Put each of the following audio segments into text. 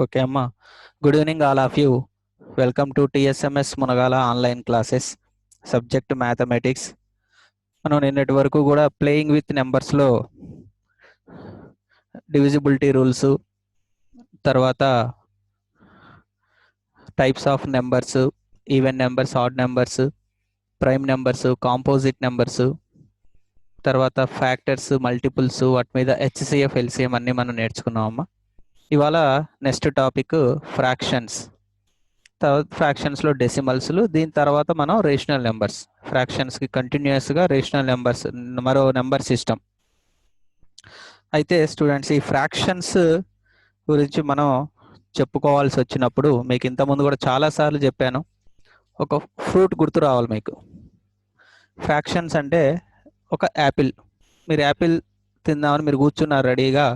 Okay అమ్మా. Good evening all of you. Welcome to TSMS Munagala online classes. Subject mathematics. మనం నిన్నటి వరకు కూడా ప్లేయింగ్ విత్ నెంబర్స్లో డివిజిబిలిటీ రూల్స్, తర్వాత types of numbers, even numbers, odd numbers, prime numbers, composite numbers, తర్వాత factors, multiples, వాటి మీద HCF, LCM అన్నీ మనం నేర్చుకున్నాం అమ్మా. ఇవాళ నెక్స్ట్ టాపిక్ ఫ్రాక్షన్స్. తర్వాత ఫ్రాక్షన్స్లో డెసిమల్స్లు, దీని తర్వాత మనం రేషనల్ నెంబర్స్. ఫ్రాక్షన్స్కి కంటిన్యూస్గా రేషనల్ నెంబర్స్, మరో నెంబర్ సిస్టమ్. అయితే స్టూడెంట్స్, ఈ ఫ్రాక్షన్స్ గురించి మనం చెప్పుకోవాల్సి వచ్చినప్పుడు మీకు ఇంతకుముందు కూడా చాలాసార్లు చెప్పాను, ఒక ఫ్రూట్ గుర్తు రావాలి మీకు. ఫ్రాక్షన్స్ అంటే ఒక యాపిల్. మీరు యాపిల్ తిందామని మీరు కూర్చున్నారు రెడీగా,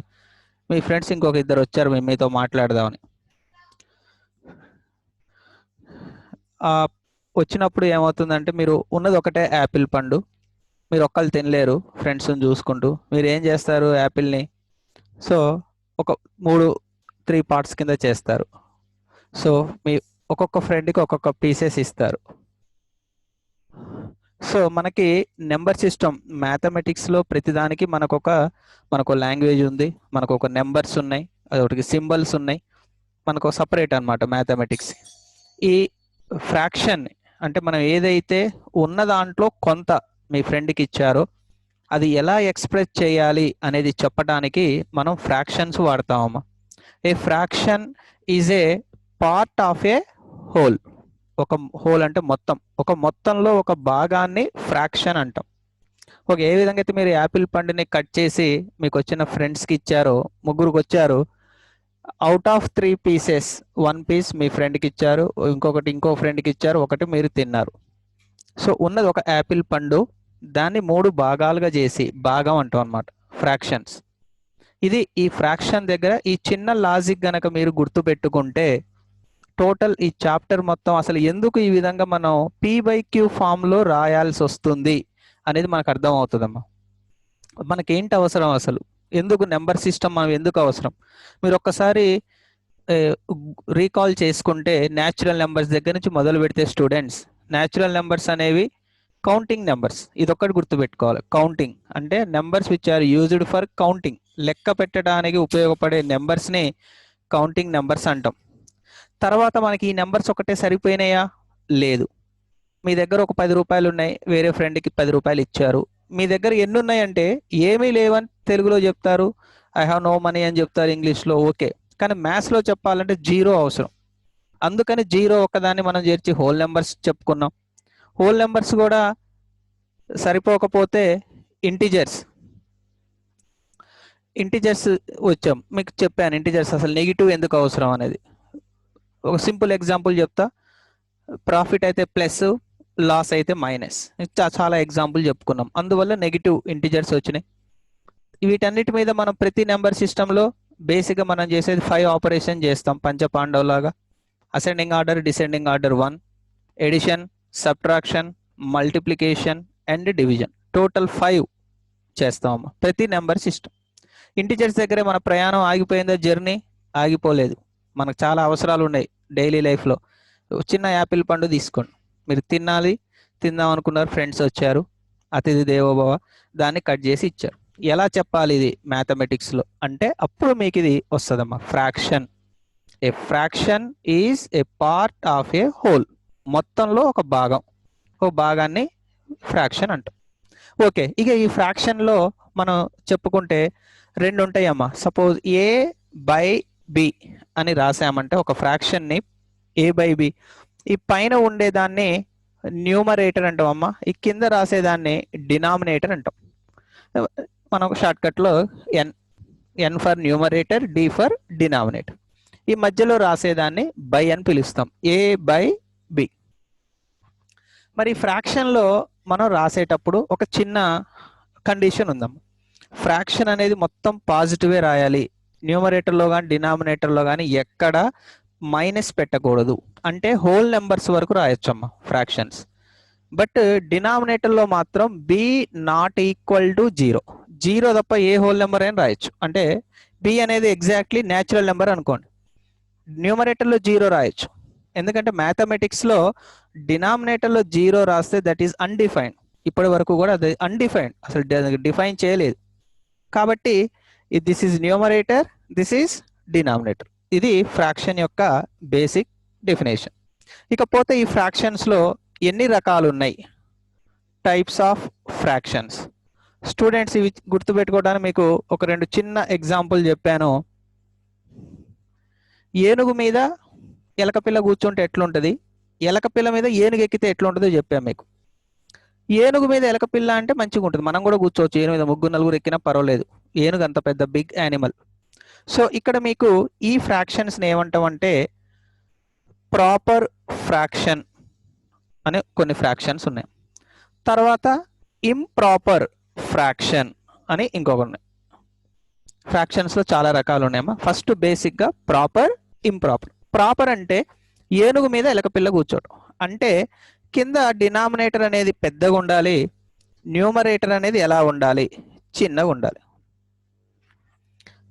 మీ ఫ్రెండ్స్ ఇంకొక ఇద్దరు వచ్చారు మీతో మాట్లాడదామని. వచ్చినప్పుడు ఏమవుతుందంటే, మీరు ఉన్నది ఒకటే యాపిల్ పండు, మీరు ఒక్కళ్ళు తినలేరు ఫ్రెండ్స్ని చూసుకుంటూ. మీరు ఏం చేస్తారు, యాపిల్ని సో ఒక 3 పార్ట్స్ కింద చేస్తారు. సో మీ ఒక్కొక్క ఫ్రెండ్కి ఒక్కొక్క పీసెస్ ఇస్తారు. సో మనకి నెంబర్ సిస్టమ్ మ్యాథమెటిక్స్లో ప్రతిదానికి మనకు లాంగ్వేజ్ ఉంది, మనకు ఒక నెంబర్స్ ఉన్నాయి, అదొకటి సింబల్స్ ఉన్నాయి, మనకు సపరేట్ అనమాట మ్యాథమెటిక్స్. ఈ ఫ్రాక్షన్ అంటే మనం ఏదైతే ఉన్న దాంట్లో కొంత మీ ఫ్రెండ్కి ఇచ్చారో అది ఎలా ఎక్స్ప్రెస్ చేయాలి అనేది చెప్పడానికి మనం ఫ్రాక్షన్స్ వాడతామమ్మా. A fraction is a part of a whole. ఒక హోల్ అంటే మొత్తం, ఒక మొత్తంలో ఒక భాగాన్ని ఫ్రాక్షన్ అంటాం. ఏ విధంగా అయితే మీరు యాపిల్ పండుని కట్ చేసి మీకు వచ్చిన ఫ్రెండ్స్కి ఇచ్చారో, ముగ్గురికి వచ్చారు, అవుట్ ఆఫ్ 3 పీసెస్ 1 పీస్ మీ ఫ్రెండ్కి ఇచ్చారు, ఇంకో ఫ్రెండ్కి ఇచ్చారు, ఒకటి మీరు తిన్నారు. సో ఉన్నది ఒక యాపిల్ పండు, దాన్ని 3 భాగాలుగా చేసి భాగం అంటాం అన్నమాట, ఫ్రాక్షన్స్. ఇది ఈ ఫ్రాక్షన్ దగ్గర ఈ చిన్న లాజిక్ గనక మీరు గుర్తుపెట్టుకుంటే టోటల్ ఈ చాప్టర్ మొత్తం అసలు ఎందుకు ఈ విధంగా మనం P/Q ఫామ్లో రాయాల్సి వస్తుంది అనేది మనకు అర్థం అవుతుందమ్మా. మనకేంటి అవసరం, అసలు ఎందుకు నెంబర్ సిస్టమ్ మనం ఎందుకు అవసరం, మీరు ఒక్కసారి రీకాల్ చేసుకుంటే న్యాచురల్ నెంబర్స్ దగ్గర నుంచి మొదలు పెడితే స్టూడెంట్స్, న్యాచురల్ నెంబర్స్ అనేవి కౌంటింగ్ నెంబర్స్. ఇది ఒక్కటి గుర్తుపెట్టుకోవాలి. కౌంటింగ్ అంటే numbers which are used for counting, లెక్క పెట్టడానికి ఉపయోగపడే నెంబర్స్ని కౌంటింగ్ నెంబర్స్ అంటాం. తర్వాత మనకి ఈ నెంబర్స్ ఒకటే సరిపోయినాయా, లేదు. మీ దగ్గర ఒక 10 రూపాయలు ఉన్నాయి, వేరే ఫ్రెండ్కి 10 రూపాయలు ఇచ్చారు. మీ దగ్గర ఎన్ని ఉన్నాయంటే ఏమీ లేవని తెలుగులో చెప్తారు, ఐ హ్యావ్ నో మనీ అని చెప్తారు ఇంగ్లీష్లో, ఓకే. కానీ మ్యాథ్స్లో చెప్పాలంటే 0 అవసరం. అందుకని 0 ఒక్కదాన్ని మనం చేర్చి హోల్ నెంబర్స్ చెప్పుకున్నాం. హోల్ నెంబర్స్ కూడా సరిపోకపోతే ఇంటిజర్స్ వచ్చాం. మీకు చెప్పాను ఇంటిజర్స్ అసలు నెగిటివ్ ఎందుకు అవసరం అనేది. ఒక సింపుల్ ఎగ్జాంపుల్ చెప్తా. ప్రాఫిట్ అయితే ప్లస్, లాస్ అయితే మైనస్. చాలా ఎగ్జాంపుల్ చెప్పుకున్నాం, అందువల్ల నెగిటివ్ ఇంటిజర్స్ వచ్చినాయి. వీటన్నిటి మీద మనం ప్రతి నెంబర్ సిస్టంలో బేసిక్గా మనం చేసేది 5 ఆపరేషన్ చేస్తాం పంచపాండవులాగా. Ascending order, descending order 1, addition, subtraction, multiplication and division. Total 5 చేస్తామమ్మా ప్రతి నెంబర్ సిస్టమ్. ఇంటిజర్స్ దగ్గరే మన ప్రయాణం ఆగిపోయిందో, జర్నీ ఆగిపోలేదు. మనకు చాలా అవసరాలు ఉన్నాయి డైలీ లైఫ్లో. చిన్న యాపిల్ పండు తీసుకోండి, మీరు తిందాం అనుకున్నారు, ఫ్రెండ్స్ వచ్చారు, అతిథి దేవోభవ, దాన్ని కట్ చేసి ఇచ్చారు. ఎలా చెప్పాలి ఇది మ్యాథమెటిక్స్లో అంటే అప్పుడు మీకు ఇది వస్తుందమ్మా, fraction. A fraction is a part of a whole. మొత్తంలో ఒక భాగాన్ని ఫ్రాక్షన్ అంటాం. ఓకే, ఇక ఈ ఫ్రాక్షన్లో మనం చెప్పుకుంటే 2 ఉంటాయమ్మా. సపోజ్ A/B అని రాసామంటే ఒక ఫ్రాక్షన్ని A/B, ఈ పైన ఉండేదాన్ని న్యూమరేటర్ అంటాం అమ్మా, ఈ కింద రాసేదాన్ని డినామినేటర్ అంటాం. మనం షార్ట్కట్లో N for numerator, D for denominator. ఈ మధ్యలో రాసేదాన్ని బై అని పిలుస్తాం, A/B. మరి ఫ్రాక్షన్లో మనం రాసేటప్పుడు ఒక చిన్న కండిషన్ ఉందమ్మా. ఫ్రాక్షన్ అనేది మొత్తం పాజిటివే రాయాలి. న్యూమరేటర్లో కానీ డినామినేటర్లో కానీ ఎక్కడ మైనస్ పెట్టకూడదు. అంటే హోల్ నెంబర్స్ వరకు రాయొచ్చమ్మా ఫ్రాక్షన్స్. బట్ డినామినేటర్లో మాత్రం B ≠ 0 తప్ప ఏ హోల్ నెంబర్ అయినా రాయొచ్చు. అంటే B అనేది ఎగ్జాక్ట్లీ న్యాచురల్ నెంబర్ అనుకోండి. న్యూమరేటర్లో 0 రాయొచ్చు, ఎందుకంటే మ్యాథమెటిక్స్లో డినామినేటర్లో 0 రాస్తే దట్ ఈస్ అన్డిఫైన్డ్. ఇప్పటి వరకు కూడా అది అన్డిఫైన్డ్, అసలు డిఫైన్ చేయలేదు. కాబట్టి this is numerator, this is denominator. ఇది ఫ్రాక్షన్ యొక్క బేసిక్ డెఫినేషన్. ఇకపోతే ఈ ఫ్రాక్షన్స్లో ఎన్ని రకాలు ఉన్నాయి, టైప్స్ ఆఫ్ ఫ్రాక్షన్స్. స్టూడెంట్స్ ఇవి గుర్తుపెట్టుకోవడానికి మీకు ఒక 2 చిన్న ఎగ్జాంపుల్ చెప్పాను. ఏనుగు మీద ఎలకపిల్ల కూర్చుంటే ఎట్లుంటుంది, ఎలకపిల్ల మీద ఏనుగు ఎక్కితే ఎట్లుంటుందో చెప్పాను మీకు. ఏనుగు మీద ఎలకపిల్ల అంటే మంచిగా ఉంటుంది, మనం కూడా కూర్చోవచ్చు. ఏనుగు మీద 3-4 ఎక్కినా పర్వాలేదు, ఏనుగు అంత పెద్ద బిగ్ యానిమల్. సో ఇక్కడ మీకు ఈ ఫ్రాక్షన్స్ని ఏమంటామంటే ప్రాపర్ ఫ్రాక్షన్ అనే కొన్ని ఫ్రాక్షన్స్ ఉన్నాయి. తర్వాత ఇంప్రాపర్ ఫ్రాక్షన్ అని ఇంకొక ఉన్నాయి. ఫ్రాక్షన్స్లో చాలా రకాలు ఉన్నాయమ్మా. ఫస్ట్ బేసిక్గా ప్రాపర్, ఇంప్రాపర్. ప్రాపర్ అంటే ఏనుగు మీద ఎలకపిల్ల కూర్చోవడం, అంటే కింద డినామినేటర్ అనేది పెద్దగా ఉండాలి, న్యూమరేటర్ అనేది ఎలా ఉండాలి, చిన్నగా ఉండాలి.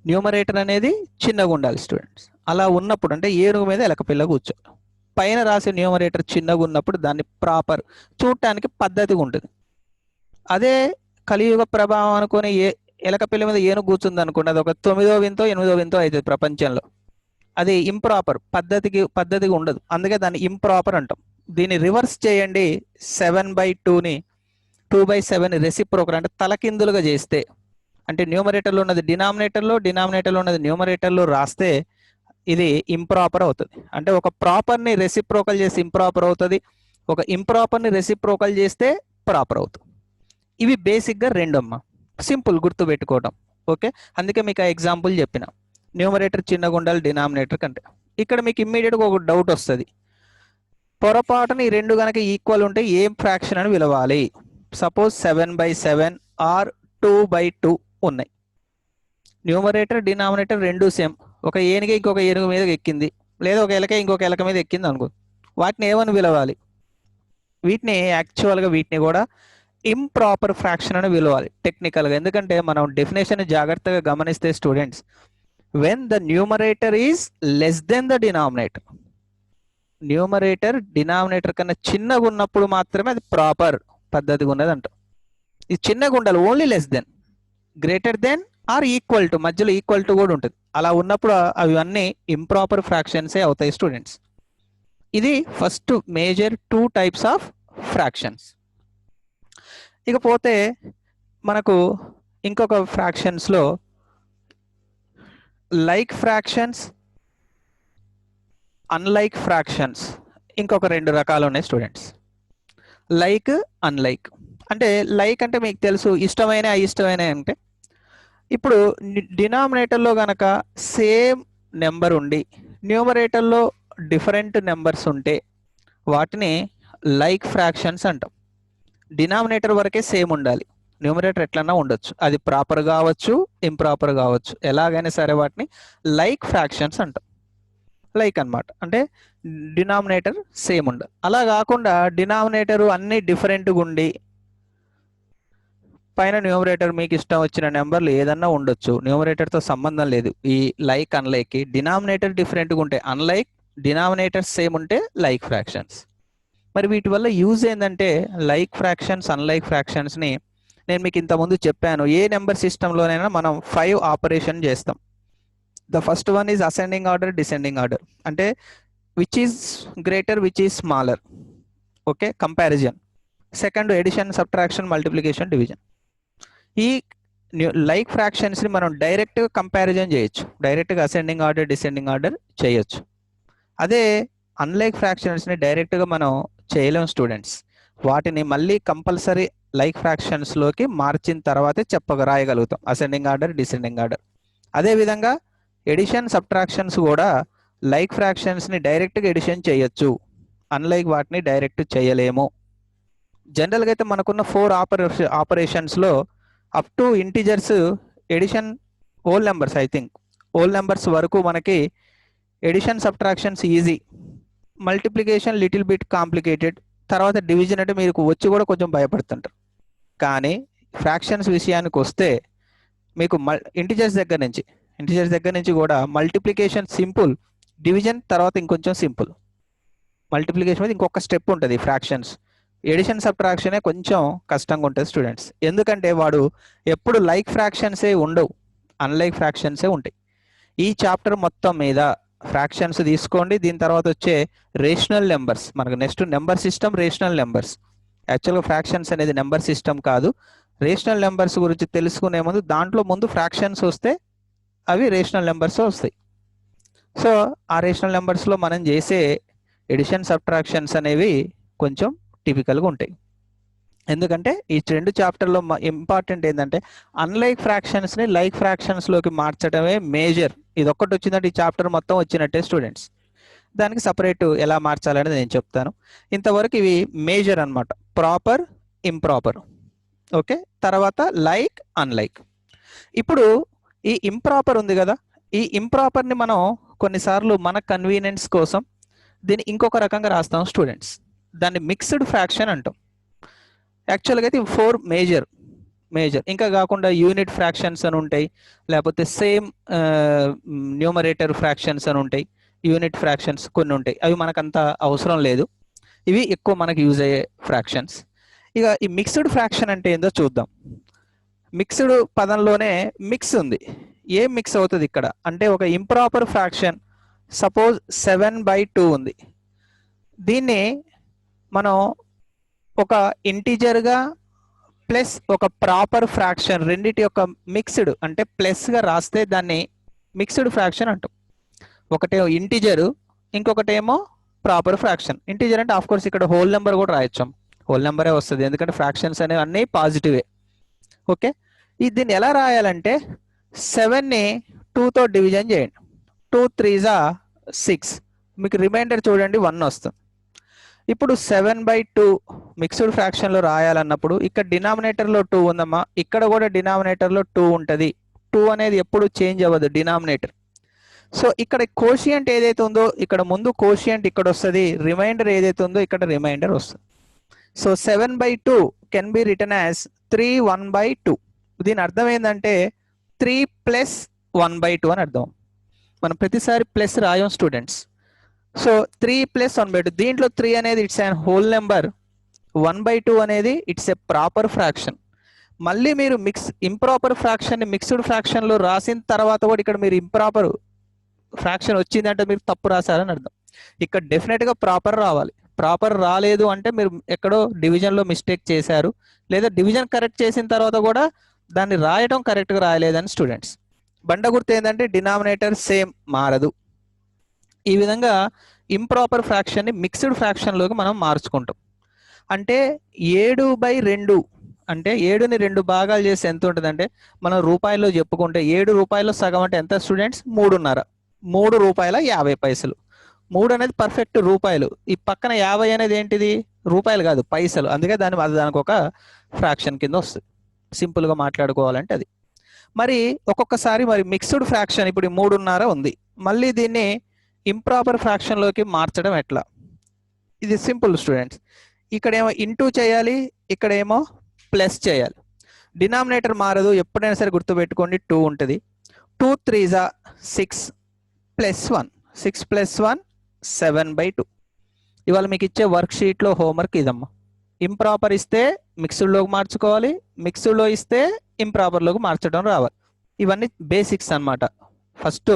న్యూమరేటర్ అనేది చిన్నగా ఉండాలి స్టూడెంట్స్. అలా ఉన్నప్పుడు అంటే ఏనుగు మీద ఎలకపిల్ల కూర్చోవాలి, పైన రాసే న్యూమరేటర్ చిన్నగా ఉన్నప్పుడు దాన్ని ప్రాపర్, చూడటానికి పద్ధతిగా ఉంటుంది. అదే కలియుగ ప్రభావం అనుకుని ఎలకపిల్ల మీద ఏనుగు కూర్చుంది అనుకోండి, అది ఒక 9వ వింతో 8వ వింతో అవుతుంది ప్రపంచంలో. అది ఇంప్రాపర్, పద్ధతిగా ఉండదు, అందుకే దాన్ని ఇంప్రాపర్ అంటాం. దీన్ని రివర్స్ చేయండి, 7/2ని 2/7 రెసిప్రోకల్ అంటే తలకిందులుగా చేస్తే, అంటే న్యూమరేటర్లో ఉన్నది డినామినేటర్లో, డినామినేటర్లో ఉన్నది న్యూమరేటర్లో రాస్తే ఇది ఇంప్రాపర్ అవుతుంది. అంటే ఒక ప్రాపర్ని రెసిప్రోకల్ చేస్తే ఇంప్రాపర్ అవుతుంది, ఒక ఇంప్రాపర్ని రెసిప్రోకల్ చేస్తే ప్రాపర్ అవుతుంది. ఇవి బేసిక్గా 2 అమ్మ, సింపుల్ గుర్తుపెట్టుకోవడం. ఓకే, అందుకే మీకు ఆ ఎగ్జాంపుల్ చెప్పిన, న్యూమరేటర్ చిన్నగా ఉండాలి డినామినేటర్ కంటే. ఇక్కడ మీకు ఇమ్మీడియట్గా ఒక డౌట్ వస్తుంది, పొరపాటున ఈ 2 కనుక ఈక్వల్ ఉంటే ఏం ఫ్రాక్షన్ అని పిలవాలి. సపోజ్ 7/7 ఆర్ 2/2 ఉన్నాయి, న్యూమరేటర్ డినామినేటర్ 2 సేమ్, ఒక ఏనుగు ఇంకొక ఏనుగు మీద ఎక్కింది, లేదా ఒక ఎలక ఇంకొక ఎలక మీద ఎక్కింది అనుకో, వాటిని ఏమని పిలవాలి? వీటిని యాక్చువల్గా వీటిని కూడా ఇంప్రాపర్ ఫ్రాక్షన్ అని పిలవాలి టెక్నికల్గా. ఎందుకంటే మనం డెఫినేషన్ జాగ్రత్తగా గమనిస్తే students, when the numerator is less than the denominator, numerator denominator కన్నా చిన్నగా ఉన్నప్పుడు మాత్రమే అది ప్రాపర్, పద్ధతిగా ఉన్నది అంటాం. ఇది చిన్నగా ఉండాలి, only less than, greater than or equal to, మధ్యలో ఈక్వల్ టు కూడా ఉంటుంది. అలా ఉన్నప్పుడు అవి అన్నీ ఇంప్రాపర్ ఫ్రాక్షన్సే అవుతాయి స్టూడెంట్స్. ఇది first major 2 types of fractions. ఇకపోతే మనకు ఇంకొక ఫ్రాక్షన్స్లో లైక్ ఫ్రాక్షన్స్, అన్లైక్ ఫ్రాక్షన్స్, ఇంకొక 2 రకాలు ఉన్నాయి స్టూడెంట్స్. Like, unlike. అంటే లైక్ అంటే మీకు తెలుసు, ఇష్టమైన అయిష్టమైన అంటే, ఇప్పుడు డినామినేటర్లో కనుక సేమ్ నెంబర్ ఉండి న్యూమరేటర్లో డిఫరెంట్ నెంబర్స్ ఉంటే వాటిని లైక్ ఫ్రాక్షన్స్ అంటాం. డినామినేటర్ వరకే సేమ్ ఉండాలి, న్యూమరేటర్ ఎట్లన్నా ఉండొచ్చు, అది ప్రాపర్ కావచ్చు, ఇంప్రాపర్ కావచ్చు, ఎలాగైనా సరే వాటిని లైక్ ఫ్రాక్షన్స్ అంటాం. లైక్ అన్నమాట, అంటే డినామినేటర్ సేమ్ ఉండాలి. అలా కాకుండా డినామినేటర్ అన్ని డిఫరెంట్గా ఉండి పైన న్యూమరేటర్ మీకు ఇష్టం వచ్చిన నెంబర్లు ఏదన్నా ఉండొచ్చు, న్యూమరేటర్తో సంబంధం లేదు. ఈ లైక్, అన్లైక్కి డినామినేటర్ డిఫరెంట్గా ఉంటే అన్లైక్, డినామినేటర్ సేమ్ ఉంటే లైక్ ఫ్రాక్షన్స్. మరి వీటి వల్ల యూజ్ ఏంటంటే, లైక్ ఫ్రాక్షన్స్, అన్లైక్ ఫ్రాక్షన్స్ని నేను మీకు ఇంతకుముందు చెప్పాను, ఏ నెంబర్ సిస్టంలోనైనా మనం 5 ఆపరేషన్ చేస్తాం. The first one is ascending order, descending order, అంటే which is greater, which is smaller, okay, comparison. Second addition, subtraction, multiplication, division. ఈ లైక్ ఫ్రాక్షన్స్ని మనం డైరెక్ట్గా కంపారిజన్ చేయొచ్చు, డైరెక్ట్గా అసెండింగ్ ఆర్డర్, డిసెండింగ్ ఆర్డర్ చేయొచ్చు. అదే అన్లైక్ ఫ్రాక్షన్స్ని డైరెక్ట్గా మనం చేయలేం స్టూడెంట్స్, వాటిని మళ్ళీ కంపల్సరీ లైక్ ఫ్రాక్షన్స్లోకి మార్చిన తర్వాతే రాయగలుగుతాం, అసెండింగ్ ఆర్డర్, డిసెండింగ్ ఆర్డర్. అదేవిధంగా ఎడిషన్, సబ్ట్రాక్షన్స్ కూడా లైక్ ఫ్రాక్షన్స్ని డైరెక్ట్గా ఎడిషన్ చేయొచ్చు, అన్లైక్ వాటిని డైరెక్ట్ చేయలేము. జనరల్గా అయితే మనకున్న 4 ఆపరేషన్స్లో up to integers addition, whole numbers, I think whole numbers వరకు మనకి addition, subtractions easy, multiplication little bit complicated, తర్వాత డివిజన్ అంటే మీకు వచ్చి కూడా కొంచెం భయపడుతుంటారు. కానీ ఫ్రాక్షన్స్ విషయానికి వస్తే మీకు ఇంటిజర్స్ దగ్గర నుంచి కూడా మల్టిప్లికేషన్ సింపుల్, డివిజన్ తర్వాత ఇంకొంచెం సింపుల్, మల్టిప్లికేషన్ మీద ఇంకొక స్టెప్ ఉంటుంది. ఫ్రాక్షన్స్, ఎడిషన్ సబ్ట్రాక్షనే కొంచెం కష్టంగా ఉంటుంది స్టూడెంట్స్, ఎందుకంటే వాడు ఎప్పుడు లైక్ ఫ్రాక్షన్సే ఉండవు, అన్లైక్ ఫ్రాక్షన్సే ఉంటాయి. ఈ చాప్టర్ మొత్తం మీద ఫ్రాక్షన్స్ తీసుకోండి, దీని తర్వాత వచ్చే రేషనల్ నెంబర్స్, మనకు next number system, rational numbers. యాక్చువల్గా ఫ్రాక్షన్స్ అనేది నెంబర్ సిస్టమ్ కాదు, రేషనల్ నెంబర్స్ గురించి తెలుసుకునే ముందు దాంట్లో ముందు ఫ్రాక్షన్స్ వస్తే అవి రేషనల్ నెంబర్స్ వస్తాయి. సో ఆ రేషనల్ నెంబర్స్లో మనం చేసే ఎడిషన్ సబ్ట్రాక్షన్స్ అనేవి కొంచెం టిపికల్గా ఉంటాయి. ఎందుకంటే ఈ రెండు చాప్టర్లో ఇంపార్టెంట్ ఏంటంటే అన్లైక్ ఫ్రాక్షన్స్ని లైక్ ఫ్రాక్షన్స్లోకి మార్చడమే మేజర్. ఇది ఒక్కటి వచ్చిందంటే ఈ చాప్టర్ మొత్తం వచ్చినట్టే స్టూడెంట్స్. దానికి సపరేట్ ఎలా మార్చాలనేది నేను చెప్తాను. ఇంతవరకు ఇవి మేజర్ అన్నమాట, ప్రాపర్, ఇంప్రాపర్. ఓకే, తర్వాత లైక్, అన్లైక్. ఇప్పుడు ఈ ఇంప్రాపర్ ఉంది కదా, ఈ ఇంప్రాపర్ని మనం కొన్నిసార్లు మన కన్వీనియన్స్ కోసం దీన్ని ఇంకొక రకంగా రాస్తాం స్టూడెంట్స్. దాన్ని మిక్స్డ్ ఫ్రాక్షన్ అంటాం. యాక్చువల్గా అయితే 4 మేజర్, ఇంకా కాకుండా యూనిట్ ఫ్రాక్షన్స్ అని ఉంటాయి, లేకపోతే సేమ్ న్యూమరేటర్ ఫ్రాక్షన్స్ అని ఉంటాయి, యూనిట్ ఫ్రాక్షన్స్ కొన్ని ఉంటాయి. అవి మనకంత అవసరం లేదు, ఇవి ఎక్కువ మనకు యూజ్ అయ్యే ఫ్రాక్షన్స్. ఇక ఈ మిక్స్డ్ ఫ్రాక్షన్ అంటే ఏందో చూద్దాం. మిక్స్డ్ పదంలోనే మిక్స్ ఉంది. ఏం మిక్స్ అవుతుంది ఇక్కడ అంటే ఒక ఇంప్రాపర్ ఫ్రాక్షన్, సపోజ్ 7/2 ఉంది. దీన్ని మనం ఒక ఇంటీజర్గా ప్లస్ ఒక ప్రాపర్ ఫ్రాక్షన్ రెండిటి యొక్క మిక్స్డ్ అంటే ప్లస్గా రాస్తే దాన్ని మిక్స్డ్ ఫ్రాక్షన్ అంటాం. ఒకటేమో ఇంటీజరు, ఇంకొకటేమో ప్రాపర్ ఫ్రాక్షన్. ఇంటీజర్ అంటే ఆఫ్ కోర్స్ ఇక్కడ హోల్ నెంబర్ కూడా రాయొచ్చాం, హోల్ నెంబరే వస్తుంది ఎందుకంటే ఫ్రాక్షన్స్ అనేవి అన్నీ పాజిటివే. ఓకే, దీన్ని ఎలా రాయాలంటే 7ని 2తో డివిజన్ చేయండి, 2 3s 6, మీకు రిమైండర్ చూడండి 1 వస్తుంది. ఇప్పుడు 7/2 మిక్స్డ్ ఫ్రాక్షన్లో రాయాలన్నప్పుడు ఇక్కడ డినామినేటర్లో 2 ఉందమ్మా, ఇక్కడ కూడా డినామినేటర్లో 2 ఉంటుంది. 2 అనేది ఎప్పుడు చేంజ్ అవ్వదు డినామినేటర్. సో ఇక్కడ కోషియంట్ ఏదైతే ఉందో ఇక్కడ ముందు కోషియంట్ ఇక్కడ వస్తుంది, రిమైండర్ ఏదైతే ఉందో ఇక్కడ రిమైండర్ వస్తుంది. So 7/2 can be return as 3 1/2. దీని అర్థం ఏంటంటే 3 + 1/2 అని అర్థం. మనం ప్రతిసారి ప్లస్ రాయం స్టూడెంట్స్. సో 3 + 1/2, దీంట్లో 3 అనేది ఇట్స్ అండ్ హోల్ నెంబర్, 1/2 అనేది ఇట్స్ ఎ ప్రాపర్ ఫ్రాక్షన్. మళ్ళీ మీరు ఇంప్రాపర్ ఫ్రాక్షన్ని మిక్స్డ్ ఫ్రాక్షన్లో రాసిన తర్వాత కూడా ఇక్కడ మీరు ఇంప్రాపర్ ఫ్రాక్షన్ వచ్చిందంటే మీరు తప్పు రాశారని అర్థం. ఇక్కడ డెఫినెట్గా ప్రాపర్ రావాలి, ప్రాపర్ రాలేదు అంటే మీరు ఎక్కడో డివిజన్లో మిస్టేక్ చేశారు, లేదా డివిజన్ కరెక్ట్ చేసిన తర్వాత కూడా దాన్ని రాయడం కరెక్ట్గా రాయలేదని స్టూడెంట్స్. బండ గుర్తు ఏంటంటే డినామినేటర్ సేమ్ మారదు. ఈ విధంగా ఇంప్రాపర్ ఫ్రాక్షన్ని మిక్స్డ్ ఫ్రాక్షన్లోకి మనం మార్చుకుంటాం. అంటే 7/2 అంటే 7ని 2 భాగాలు చేసి ఎంత ఉంటుందంటే మనం రూపాయల్లో చెప్పుకుంటే 7 రూపాయల్లో సగం అంటే ఎంత స్టూడెంట్స్? 3.5, 3 రూపాయల 50 పైసలు. 3 అనేది పర్ఫెక్ట్ రూపాయలు, ఈ పక్కన 50 అనేది ఏంటిది? రూపాయలు కాదు, పైసలు. అందుకే దానికి ఒక ఫ్రాక్షన్ కింద వస్తుంది. సింపుల్గా మాట్లాడుకోవాలంటే అది. మరి ఒక్కొక్కసారి మరి మిక్స్డ్ ఫ్రాక్షన్ ఇప్పుడు 3.5 ఉంది, మళ్ళీ దీన్ని ఇంప్రాపర్ ఫ్రాక్షన్లోకి మార్చడం ఎట్లా? ఇది సింపుల్ స్టూడెంట్స్. ఇక్కడేమో ఇంటూ చేయాలి, ఇక్కడేమో ప్లస్ చేయాలి. డినామినేటర్ మారదు, ఎప్పుడైనా సరే గుర్తుపెట్టుకోండి 2 ఉంటుంది. 2 3s 6 + 1, 6 + 1 7/2. ఇవాళ మీకు ఇచ్చే వర్క్ షీట్లో హోంవర్క్ ఇదమ్మా. ఇంప్రాపర్ ఇస్తే మిక్స్డ్లోకి మార్చుకోవాలి, మిక్స్డ్లో ఇస్తే ఇంప్రాపర్లోకి మార్చడం రావాలి. ఇవన్నీ బేసిక్స్ అన్నమాట. ఫస్ట్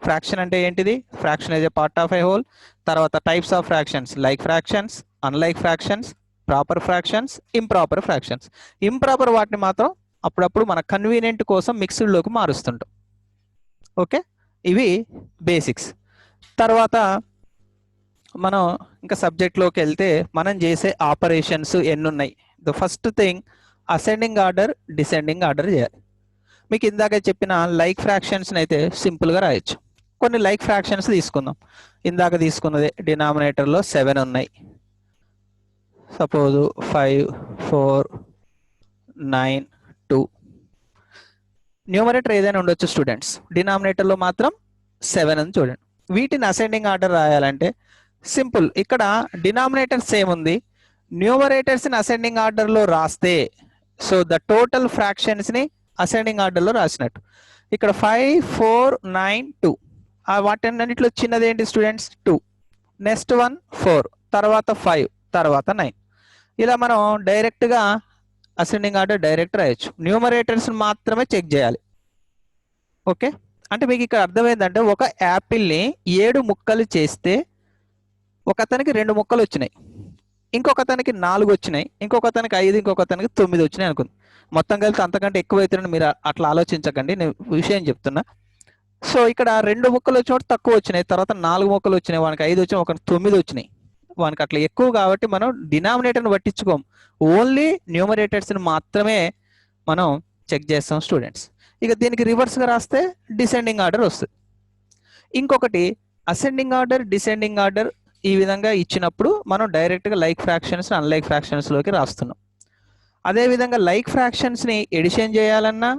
ఫ్రాక్షన్ అంటే ఏంటిది? Fraction is a part of a whole. తర్వాత types of fractions, like fractions, unlike fractions, proper fractions, improper fractions. Improper వాటిని మాత్రం అప్పుడప్పుడు మన కన్వీనియంట్ కోసం మిక్స్డ్లోకి మారుస్తుంటాం. ఓకే, ఇవి బేసిక్స్. తర్వాత మనం ఇంకా సబ్జెక్ట్లోకి వెళ్తే మనం చేసే ఆపరేషన్స్ ఎన్ని ఉన్నాయి? The first thing ascending order, descending order చేయాలి. మీకు ఇందాక చెప్పిన లైక్ ఫ్రాక్షన్స్ని అయితే సింపుల్గా రాయొచ్చు. కొన్ని లైక్ ఫ్రాక్షన్స్ తీసుకుందాం. ఇందాక తీసుకున్నదే డినామినేటర్లో 7 ఉన్నాయి. సపోజ్ 5 4 9 2. న్యూమరేటర్ ఏదైనా ఉండొచ్చు స్టూడెంట్స్, డినామినేటర్లో మాత్రం 7 అని చూడండి. వీటిని అసెండింగ్ ఆర్డర్ రాయాలంటే సింపుల్. ఇక్కడ డినామినేటర్ సేమ్ ఉంది, న్యూమరేటర్స్ని అసెండింగ్ ఆర్డర్లో రాస్తే సో ద టోటల్ ఫ్రాక్షన్స్ని అసెండింగ్ ఆర్డర్లో రాసినట్టు. ఇక్కడ 5 4 9 2 వాటన్నిటిలో చిన్నది ఏంటి స్టూడెంట్స్ 2, నెక్స్ట్ వన్ 4, తర్వాత 5, తర్వాత 9. ఇలా మనం డైరెక్ట్గా అసెండింగ్ ఆర్డర్ డైరెక్ట్ రాయొచ్చు. న్యూమరేటర్స్ మాత్రమే చెక్ చేయాలి. ఓకే, అంటే మీకు ఇక్కడ అర్థమైందంటే ఒక యాపిల్ని 7 ముక్కలు చేస్తే ఒకతనికి 2 ముక్కలు వచ్చినాయి, ఇంకొకతనికి 4 వచ్చినాయి, ఇంకొకతనికి 5, ఇంకొకతనికి 9 వచ్చినాయి అనుకుంది. మొత్తం కలిసి అంతకంటే ఎక్కువ అవుతుందని మీరు అట్లా ఆలోచించకండి, నేను విషయం చెప్తున్నా. సో ఇక్కడ 2 ముక్కలు వచ్చినప్పుడు తక్కువ వచ్చినాయి, తర్వాత 4 ముక్కలు వచ్చినాయి, వానికి 5 వచ్చినాయి, ఒకరికి 9 వచ్చినాయి, వానికి అట్లా ఎక్కువ కాబట్టి మనం డినామినేటర్ని పట్టించుకోం, ఓన్లీ న్యూమరేటర్స్ని మాత్రమే మనం చెక్ చేస్తాం స్టూడెంట్స్. ఇక దీనికి రివర్స్గా రాస్తే డిసెండింగ్ ఆర్డర్ వస్తుంది. ఇంకొకటి అసెండింగ్ ఆర్డర్, డిసెండింగ్ ఆర్డర్ ఈ విధంగా ఇచ్చినప్పుడు మనం డైరెక్ట్గా లైక్ ఫ్రాక్షన్స్, అన్లైక్ ఫ్రాక్షన్స్లోకి రాస్తున్నాం. అదేవిధంగా లైక్ ఫ్రాక్షన్స్ని ఎడిషన్ చేయాలన్నా,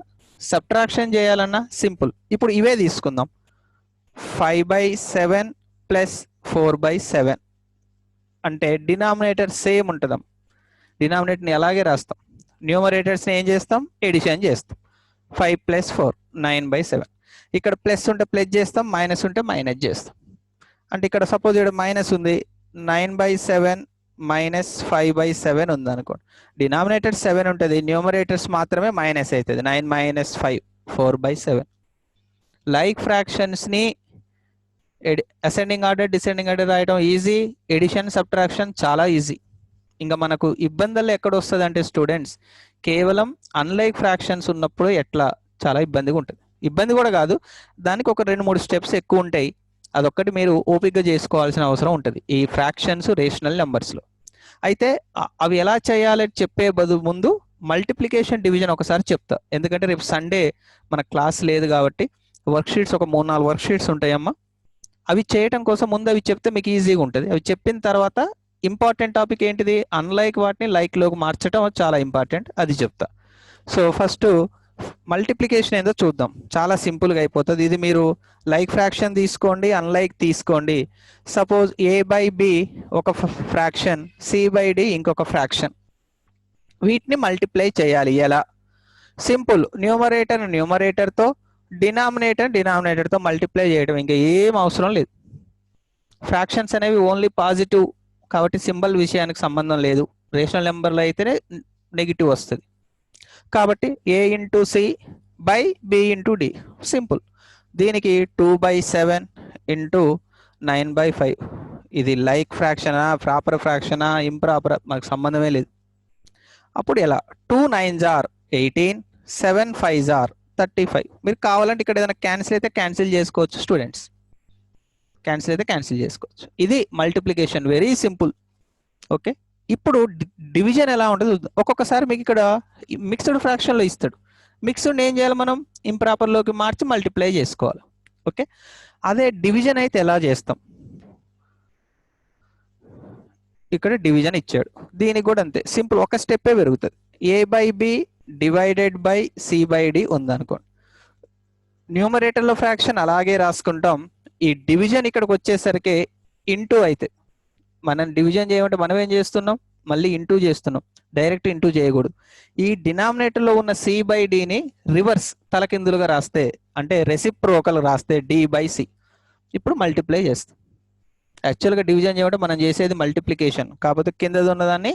సబ్ట్రాక్షన్ చేయాలన్నా సింపుల్. ఇప్పుడు ఇవే తీసుకుందాం. 5/7 ప్లస్ 4/7 అంటే డినామినేటర్ సేమ్ ఉంటుందాం, డినామినేటర్ని అలాగే రాస్తాం. న్యూమరేటర్స్ని ఏం చేస్తాం, ఎడిషన్ చేస్తాం. 5 + 4 9/7. ఇక్కడ ప్లస్ ఉంటే ప్లస్ చేస్తాం, మైనస్ ఉంటే మైనస్ చేస్తాం. అంటే ఇక్కడ సపోజ్ ఇక్కడ మైనస్ ఉంది, 9/7 మైనస్ 5/7 ఉంది అనుకోండి. డినామినేటర్ 7 ఉంటుంది, న్యూమరేటర్స్ మాత్రమే మైనస్ అవుతుంది. 9 - 5 4/7. లైక్ ఫ్రాక్షన్స్ని అసెండింగ్ ఆర్డర్, డిసెండింగ్ ఆర్డర్ రాయడం ఈజీ, ఎడిషన్ సబ్ట్రాక్షన్ చాలా ఈజీ. ఇంకా మనకు ఇబ్బందులు ఎక్కడ వస్తుంది అంటే స్టూడెంట్స్, కేవలం అన్లైక్ ఫ్రాక్షన్స్ ఉన్నప్పుడు ఎట్లా చాలా ఇబ్బందిగా ఉంటుంది. ఇబ్బంది కూడా కాదు, దానికి ఒక 2-3 స్టెప్స్ ఎక్కువ ఉంటాయి, అదొక్కటి మీరు ఓపికగా చేసుకోవాల్సిన అవసరం ఉంటుంది ఈ ఫ్రాక్షన్స్, రేషనల్ నెంబర్స్లో. అయితే అవి ఎలా చేయాలని చెప్పే ముందు మల్టిప్లికేషన్, డివిజన్ ఒకసారి చెప్తా, ఎందుకంటే రేపు సండే మన క్లాస్ లేదు కాబట్టి వర్క్షీట్స్ ఒక 3-4 వర్క్షీట్స్ ఉంటాయమ్మా. అవి చేయటం కోసం ముందు అవి చెప్తే మీకు ఈజీగా ఉంటుంది. అవి చెప్పిన తర్వాత ఇంపార్టెంట్ టాపిక్ ఏంటిది, అన్లైక్ వాటిని లైక్లోకి మార్చడం చాలా ఇంపార్టెంట్, అది చెప్తా. సో ఫస్ట్ మల్టిప్లికేషన్ ఏందో చూద్దాం, చాలా సింపుల్గా అయిపోతుంది. ఇది మీరు లైక్ ఫ్రాక్షన్ తీసుకోండి, అన్లైక్ తీసుకోండి. సపోజ్ A/B ఒక ఫ్రాక్షన్, C/D ఇంకొక ఫ్రాక్షన్, వీటిని మల్టిప్లై చేయాలి. ఎలా? సింపుల్, న్యూమరేటర్తో డినామినేటర్తో మల్టిప్లై చేయడం, ఇంకా ఏం అవసరం లేదు. ఫ్రాక్షన్స్ అనేవి ఓన్లీ పాజిటివ్ కాబట్టి సింబల్ విషయానికి సంబంధం లేదు. రేషనల్ నెంబర్లో అయితేనే నెగిటివ్ వస్తుంది కాబట్టి A/C/B/D సింపుల్. దీనికి 2/7 × 9/5. ఇది లైక్ ఫ్రాక్షనా, ప్రాపర్ ఫ్రాక్షనా, ఇంప్రాపర్, మనకు సంబంధమే లేదు. అప్పుడు ఎలా? 2 9s are 18, 7 5s are 35. మీరు కావాలంటే ఇక్కడ ఏదైనా క్యాన్సిల్ అయితే క్యాన్సిల్ చేసుకోవచ్చు స్టూడెంట్స్, క్యాన్సిల్ అయితే క్యాన్సిల్ చేసుకోవచ్చు. ఇది మల్టిప్లికేషన్, వెరీ సింపుల్. ఓకే, ఇప్పుడు డివిజన్ ఎలా ఉంటుంది. ఒక్కొక్కసారి మీకు ఇక్కడ మిక్స్డ్ ఫ్రాక్షన్లో ఇస్తాడు, మిక్స్డ్ ఏం చేయాలి, మనం ఇంప్రాపర్లోకి మార్చి మల్టిప్లై చేసుకోవాలి. ఓకే, అదే డివిజన్ అయితే ఎలా చేస్తాం, ఇక్కడ డివిజన్ ఇచ్చాడు, దీనికి కూడా అంతే సింపుల్, ఒక స్టెప్పే పెరుగుతుంది. A/B / C/D ఉందనుకోండి, న్యూమరేటర్లో ఫ్రాక్షన్ అలాగే రాసుకుంటాం. ఈ డివిజన్ ఇక్కడికి వచ్చేసరికి ఇంటూ అయితే, మనం డివిజన్ చేయమంటే మనం ఏం చేస్తున్నాం, మళ్ళీ ఇంటూ చేస్తున్నాం, డైరెక్ట్ ఇంటూ చేయకూడదు. ఈ డినామినేటర్లో ఉన్న C/Dని రివర్స్ తలకిందులుగా రాస్తే, అంటే రెసిప్రోకల్ రాస్తే D/C, ఇప్పుడు మల్టిప్లై చేస్తాం. యాక్చువల్గా డివిజన్ చేయమంటే మనం చేసేది మల్టిప్లికేషన్, కాకపోతే కింద ఉన్నదాన్ని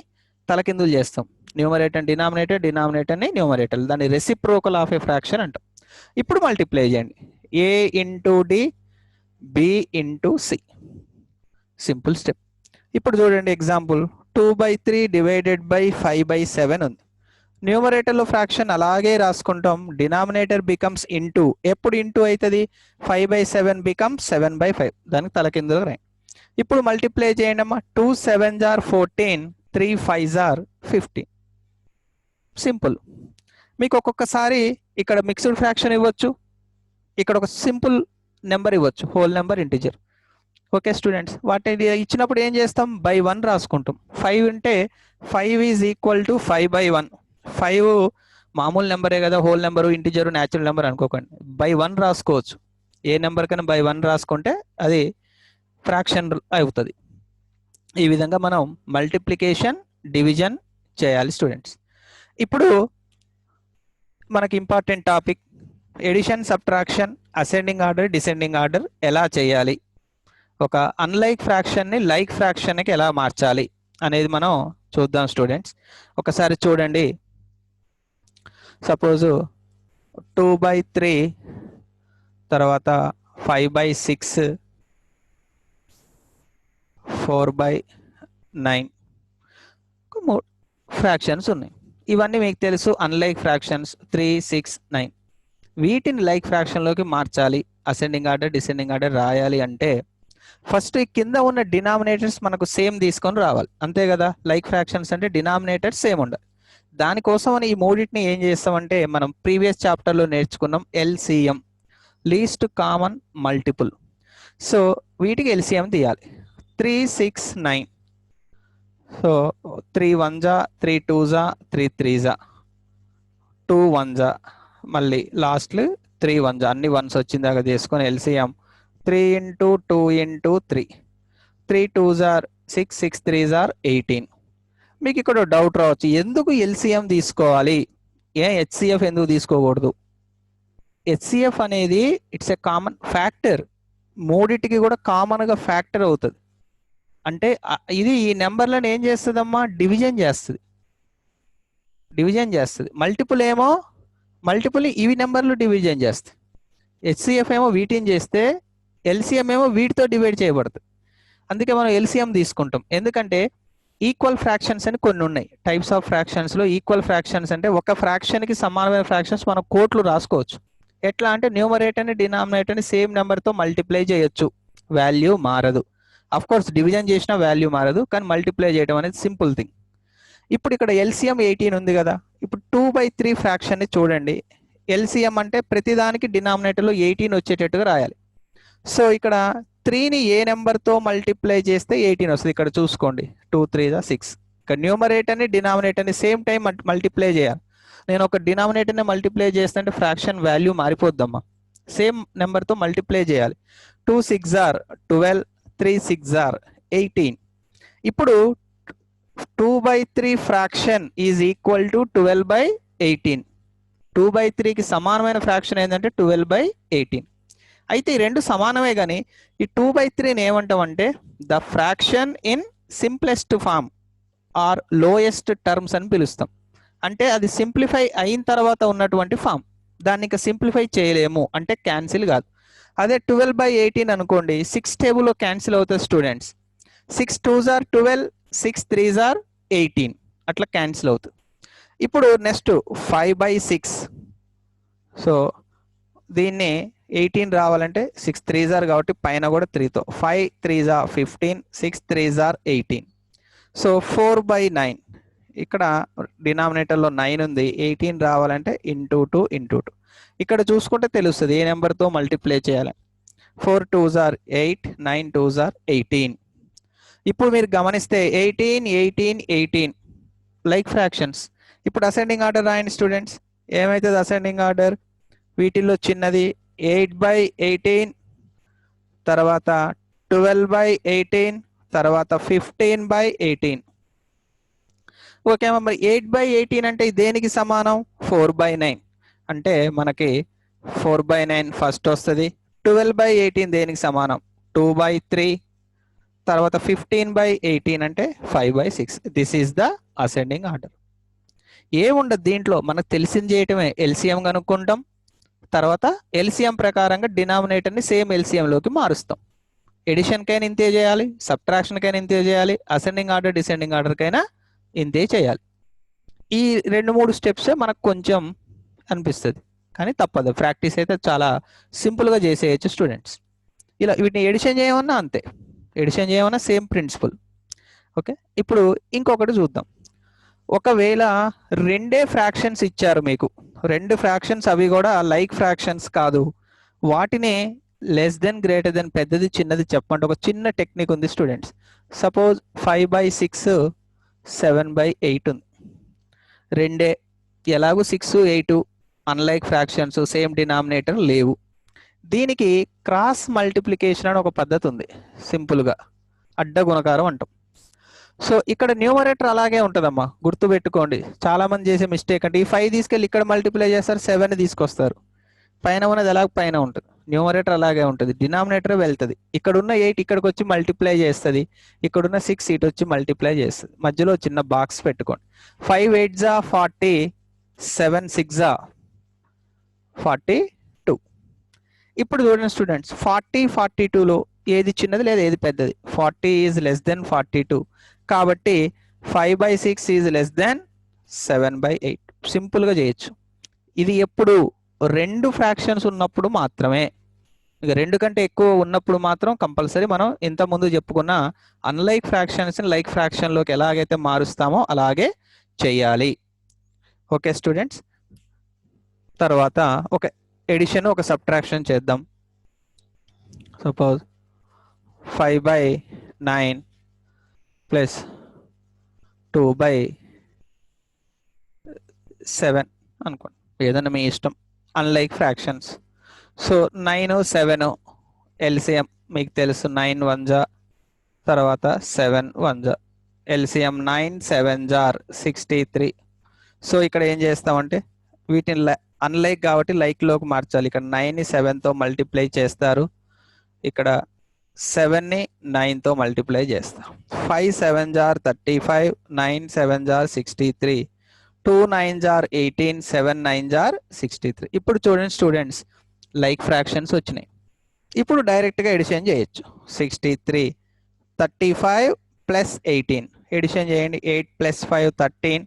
తలకిందులు చేస్తాం. న్యూమరేటర్ డినామినేటర్ని న్యూమరేటర్, దాన్ని రెసిప్రోకల్ ఆఫ్ ఏ ఫ్రాక్షన్ అంటాం. ఇప్పుడు మల్టిప్లై చేయండి, A/D B/C, సింపుల్ స్టెప్. ఇప్పుడు చూడండి ఎగ్జాంపుల్, 2/3 / 5/7 ఉంది. న్యూమరేటర్లో ఫ్రాక్షన్ అలాగే రాసుకుంటాం, డినామినేటర్ బికమ్స్ ఇంటూ, ఎప్పుడు ఇంటూ అవుతుంది, 5/7 బికమ్స్ 7/5, దానికి తలకిందులు రాయి. ఇప్పుడు మల్టిప్లై చేయండి అమ్మా, 2 7s are 14, 3 5s are 15. Simple. మీకు ఒక్కొక్కసారి ఇక్కడ మిక్స్డ్ ఫ్రాక్షన్ ఇవ్వచ్చు, ఇక్కడ ఒక సింపుల్ నెంబర్ ఇవ్వచ్చు, whole number, integer. Okay students, వాటిని ఇచ్చినప్పుడు ఏం చేస్తాం, by 1 రాసుకుంటాం. 5 ఉంటే 5 ఈజ్ ఈక్వల్ టు 5/1. 5 మామూలు నెంబరే కదా, హోల్ నెంబరు, ఇంటిజరు, న్యాచురల్ నెంబర్ అనుకోకండి, by 1 రాసుకోవచ్చు. ఏ నెంబర్ కన్నా by 1 రాసుకుంటే అది ఫ్రాక్షన్ అవుతుంది. ఈ విధంగా మనం మల్టిప్లికేషన్, డివిజన్ చేయాలి స్టూడెంట్స్. ఇప్పుడు మనకి important topic addition, subtraction, ascending order, descending order ఎలా చేయాలి, ఒక అన్లైక్ ఫ్రాక్షన్ని లైక్ ఫ్రాక్షన్కి ఎలా మార్చాలి అనేది మనం చూద్దాం స్టూడెంట్స్. ఒకసారి చూడండి, సపోజు 2/3 తర్వాత 5/6 4/9 ఫ్రాక్షన్స్ ఉన్నాయి. ఇవన్నీ మీకు తెలుసు అన్లైక్ ఫ్రాక్షన్స్ 3, 6, 9. వీటిని లైక్ ఫ్రాక్షన్లోకి మార్చాలి, అసెండింగ్ ఆర్డర్ డిసెండింగ్ ఆర్డర్ రాయాలి అంటే ఫస్ట్ కింద ఉన్న డినామినేటర్స్ మనకు సేమ్ తీసుకొని రావాలి, అంతే కదా. లైక్ ఫ్రాక్షన్స్ అంటే డినామినేటర్స్ సేమ్ ఉండాలి. దానికోసం ఈ మూడింటిని ఏం చేస్తామంటే మనం ప్రీవియస్ చాప్టర్లో నేర్చుకున్నాం LCM, least common multiple. So వీటికి ఎల్సిఎం తీయాలి. 3, 6, 9. సో 3 1 3 2 3 3 2 1 మళ్ళీ లాస్ట్లో 3 1 అన్ని వన్స్ వచ్చిందాక తీసుకొని LCM 3 into 2 into 3 3 2s are 6 6 3s are 18. మీకు ఇక్కడ డౌట్ రావచ్చు, ఎందుకు ఎల్సిఎం తీసుకోవాలి, హెచ్సిఎఫ్ ఎందుకు తీసుకోకూడదు? హెచ్సిఎఫ్ అనేది ఇట్స్ ఎ కామన్ ఫ్యాక్టర్, మూడిటికి కూడా కామన్గా ఫ్యాక్టర్ అవుతుంది. అంటే ఇది ఈ నెంబర్లను ఏం చేస్తుందమ్మా, డివిజన్ చేస్తుంది. మల్టిపుల్ ఏమో మల్టిపుల్ ఇవి నెంబర్లు డివిజన్ చేస్తాయి. హెచ్సిఎఫ్ ఏమో వీటిని చేస్తే ఎల్సిఎం ఏమో వీటితో డివైడ్ చేయబడుతుంది. అందుకే మనం ఎల్సిఎం తీసుకుంటాం. ఎందుకంటే ఈక్వల్ ఫ్రాక్షన్స్ అని కొన్ని ఉన్నాయి. టైప్స్ ఆఫ్ ఫ్రాక్షన్స్లో ఈక్వల్ ఫ్రాక్షన్స్ అంటే ఒక ఫ్రాక్షన్కి సమానమైన ఫ్రాక్షన్స్ మనం కోట్లు రాసుకోవచ్చు. ఎట్లా అంటే న్యూమరేటర్ని డినామినేటర్ని సేమ్ నెంబర్తో మల్టిప్లై చేయొచ్చు, వాల్యూ మారదు. అఫ్ కోర్స్ డివిజన్ చేసిన వాల్యూ మారదు, కానీ మల్టిప్లై చేయడం అనేది సింపుల్ థింగ్. ఇప్పుడు ఇక్కడ ఎల్సిఎం 18 ఉంది కదా. ఇప్పుడు 2/3 ఫ్రాక్షన్ని చూడండి. ఎల్సిఎం అంటే ప్రతిదానికి డినామినేటర్లో 18 వచ్చేటట్టుగా రాయాలి. సో ఇక్కడ 3ని ఏ నెంబర్తో మల్టిప్లై చేస్తే 18 వస్తుంది, ఇక్కడ చూసుకోండి. 2 3 6. ఇక్కడ న్యూమరేటర్ని డినామినేటర్ని సేమ్ టైం మల్టిప్లై చేయాలి. నేను ఒక డినామినేటర్ని మల్టిప్లై చేస్తుంటే ఫ్రాక్షన్ వాల్యూ మారిపోద్దమ్మా, సేమ్ నెంబర్తో మల్టిప్లై చేయాలి. 2 6 are 12, 3 6 are 18. ఇప్పుడు 2/3 ఫ్రాక్షన్ ఈజ్ ఈక్వల్ టు 12/18. 2/3కి సమానమైన ఫ్రాక్షన్ ఏంటంటే 12/18. అయితే ఈ రెండు సమానమే, కానీ ఈ 2/3ని ఏమంటామంటే the fraction in simplest form or lowest terms అని పిలుస్తాం. అంటే అది సింప్లిఫై అయిన తర్వాత ఉన్నటువంటి ఫామ్, దాన్ని ఇంకా సింప్లిఫై చేయలేము అంటే క్యాన్సిల్ కాదు. అదే 12/18 అనుకోండి, 6 టేబుల్లో క్యాన్సిల్ అవుతుంది students. 6 2s are 12, 6 3s are 18 అట్లా క్యాన్సిల్ అవుతుంది. ఇప్పుడు నెక్స్ట్ 5/6. సో దీన్ని 18 రావాలంటే 6 3s are కాబట్టి పైన కూడా 3తో 5 3s are 15, 6 3s are 18. So 4/9. ఇక్కడ డినామినేటర్లో 9 ఉంది, 18 రావాలంటే ఇంటూ 2 ఇంటూ 2. ఇక్కడ చూసుకుంటే తెలుస్తుంది ఏ నెంబర్తో మల్టిప్లై చేయాలి. 4 2s are 8, 9 2s are 18. ఇప్పుడు మీరు గమనిస్తే 18 18 18 లైక్ ఫ్రాక్షన్స్. ఇప్పుడు అసెండింగ్ ఆర్డర్ రాయండి స్టూడెంట్స్. ఏమవుతుంది అసెండింగ్ ఆర్డర్? వీటిల్లో చిన్నది 8/18, తర్వాత 12/18, తర్వాత 15/18. ఓకే అమ్మా, మరి 8/18 అంటే దేనికి సమానం? 4/9. అంటే మనకి 4/9 ఫస్ట్ వస్తుంది. 12/18 దేనికి సమానం? 2/3. తర్వాత 15/18 అంటే 5/6. This is the ascending order. ఏముండదు దీంట్లో, మనకు తెలిసింది చేయటమే. ఎల్సిఎం కనుక్కుంటాం, తర్వాత ఎల్సిఎం ప్రకారంగా డినామినేటర్ని సేమ్ ఎల్సిఎంలోకి మారుస్తాం. ఎడిషన్కైనా ఇంతే చేయాలి, సబ్ట్రాక్షన్కైనా ఇంతే చేయాలి, అసెండింగ్ ఆర్డర్ డిసెండింగ్ ఆర్డర్కైనా ఇంతే చేయాలి. ఈ 2-3 స్టెప్సే మనకు కొంచెం అనిపిస్తుంది, కానీ తప్పదు. ప్రాక్టీస్ అయితే చాలా సింపుల్గా చేసేయచ్చు స్టూడెంట్స్. ఇలా వీటిని ఎడిషన్ చేయమన్నా అంతే, ఎడిషన్ చేయమన్నా సేమ్ ప్రిన్సిపల్. ఓకే, ఇప్పుడు ఇంకొకటి చూద్దాం. ఒకవేళ రెండే ఫ్రాక్షన్స్ ఇచ్చారు మీకు, 2 ఫ్రాక్షన్స్, అవి కూడా లైక్ ఫ్రాక్షన్స్ కాదు, వాటిని లెస్ దెన్ గ్రేటర్ దెన్ పెద్దది చిన్నది చెప్పండి. ఒక చిన్న టెక్నిక్ ఉంది స్టూడెంట్స్. సపోజ్ 5/6 7/8 ఉంది. రెండే, ఎలాగూ 6 8 అన్లైక్ ఫ్రాక్షన్స్, సేమ్ డినామినేటర్ లేవు. దీనికి క్రాస్ మల్టిప్లికేషన్ అని ఒక పద్ధతి ఉంది, సింపుల్గా అడ్డ గుణకారం అంటాం. సో ఇక్కడ న్యూమరేటర్ అలాగే ఉంటుందమ్మా, గుర్తుపెట్టుకోండి. చాలామంది చేసే మిస్టేక్ అంటే ఈ 5 తీసుకెళ్ళి ఇక్కడ మల్టిప్లై చేస్తారు, 7 తీసుకొస్తారు. పైన ఉన్నది ఎలాగ పైన ఉంటుంది, న్యూమరేటర్ అలాగే ఉంటుంది, డినామినేటర్ వెళ్తుంది. ఇక్కడ ఉన్న 8 ఇక్కడికి వచ్చి మల్టిప్లై చేస్తుంది, ఇక్కడ ఉన్న 6 ఇటు వచ్చి మల్టిప్లై చేస్తుంది. మధ్యలో చిన్న బాక్స్ పెట్టుకోండి. 5 8 జా 40, 7 6 జా 42. ఇప్పుడు చూడండి స్టూడెంట్స్, 40 42లో ఏది చిన్నది లేదా ఏది పెద్దది? 40 ఈజ్ లెస్ దెన్ 42, కాబట్టి 5/6 ఈజ్ లెస్ దెన్ 7/8. సింపుల్గా చేయొచ్చు. ఇది ఎప్పుడు? రెండు ఫ్రాక్షన్స్ ఉన్నప్పుడు మాత్రమే. ఇక రెండు కంటే ఎక్కువ ఉన్నప్పుడు మాత్రం కంపల్సరీ మనం ఇంత ముందు చెప్పుకున్న అన్లైక్ ఫ్రాక్షన్స్ లైక్ ఫ్రాక్షన్లోకి ఎలాగైతే మారుస్తామో అలాగే చేయాలి. ఓకే స్టూడెంట్స్, తర్వాత ఒక ఎడిషన్ ఒక సబ్ట్రాక్షన్ చేద్దాం. సపోజ్ 5/9 ప్లస్ 2/7 అనుకోండి, ఏదన్నా మీ ఇష్టం. Unlike fractions. సో 9 7 ఎల్సిఎం మీకు తెలుసు, 9 1 జా తర్వాత 7 1 జా, ఎల్సిఎం 9 7 జార్ 63. సో ఇక్కడ ఏం చేస్తామంటే వీటిని అన్లైక్ కాబట్టి లైక్లోకి మార్చాలి. ఇక్కడ 9ని 7తో మల్టిప్లై చేస్తారు, ఇక్కడ 7ని 9తో మల్టిప్లై చేస్తాం. 5 7 జార్ 35, 9 7 జార్ 63, 2 9 జార్ 18, 7 9 జార్ 63. ఇప్పుడు చూడండి స్టూడెంట్స్, లైక్ ఫ్రాక్షన్స్ వచ్చినాయి. ఇప్పుడు డైరెక్ట్గా ఎడిషన్ చేయొచ్చు. 63 35 ప్లస్ 18 ఎడిషన్ చేయండి. 8 plus 5 13,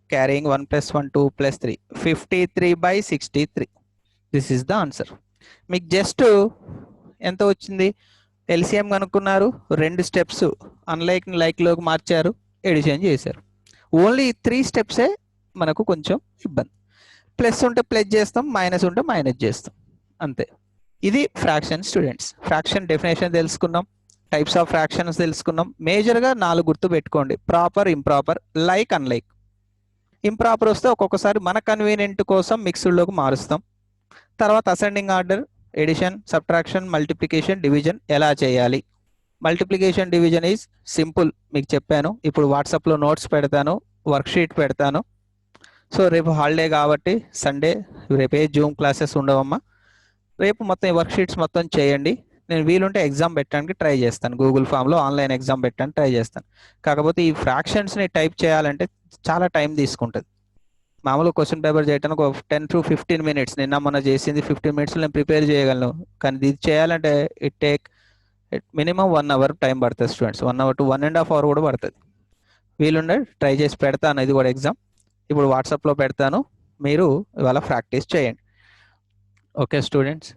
carrying 1 plus 1 2 plus 3, 53/63. This is the answer. మీకు జస్ట్ ఎంత వచ్చింది? ఎల్సిఎం కనుక్కున్నారు, 2 స్టెప్స్ అన్లైక్ని లైక్లోకి మార్చారు, ఎడిషన్ చేశారు. ఓన్లీ 3 స్టెప్సే మనకు కొంచెం ఇబ్బంది. ప్లస్ ఉంటే ప్లస్ చేస్తాం, మైనస్ ఉంటే మైనస్ చేస్తాం, అంతే. ఇది ఫ్రాక్షన్ స్టూడెంట్స్. ఫ్రాక్షన్ డెఫినేషన్ తెలుసుకున్నాం, టైప్స్ ఆఫ్ ఫ్రాక్షన్స్ తెలుసుకున్నాం. మేజర్గా 4 గుర్తు పెట్టుకోండి: proper, improper, like, unlike. Improper వస్తే ఒక్కొక్కసారి మన కన్వీనియంట్ కోసం మిక్స్డ్లోకి మారుస్తాం. తర్వాత ascending order, addition, subtraction, multiplication, division ఎలా చేయాలి. మల్టిప్లికేషన్ డివిజన్ ఈజ్ సింపుల్, మీకు చెప్పాను. ఇప్పుడు వాట్సాప్లో నోట్స్ పెడతాను, వర్క్షీట్ పెడతాను. సో రేపు హాలిడే కాబట్టి సండే, రేపు ఏ జూమ్ క్లాసెస్ ఉండవమ్మా. రేపు మొత్తం ఈ వర్క్షీట్స్ మొత్తం చేయండి. నేను వీలుంటే ఎగ్జామ్ పెట్టడానికి ట్రై చేస్తాను, గూగుల్ ఫామ్లో ఆన్లైన్ ఎగ్జామ్ పెట్టడానికి ట్రై చేస్తాను. కాకపోతే ఈ ఫ్రాక్షన్స్ని టైప్ చేయాలంటే చాలా టైం తీసుకుంటుంది. మామూలు క్వశ్చన్ పేపర్ చేయడానికి ఒక 10 to 15 minutes, నిన్న మొన్న చేసింది 15 minutes నేను ప్రిపేర్ చేయగలను. కానీ ఇది చేయాలంటే it take minimum 1 hour time పడుతుంది స్టూడెంట్స్. 1 hour to 1.5 hour కూడా పడుతుంది. వీలుండే ట్రై చేసి పెడతాను, ఇది కూడా ఎగ్జామ్ ఇప్పుడు వాట్సాప్లో పెడతాను, మీరు ఇవాళ ప్రాక్టీస్ చేయండి. Okay students.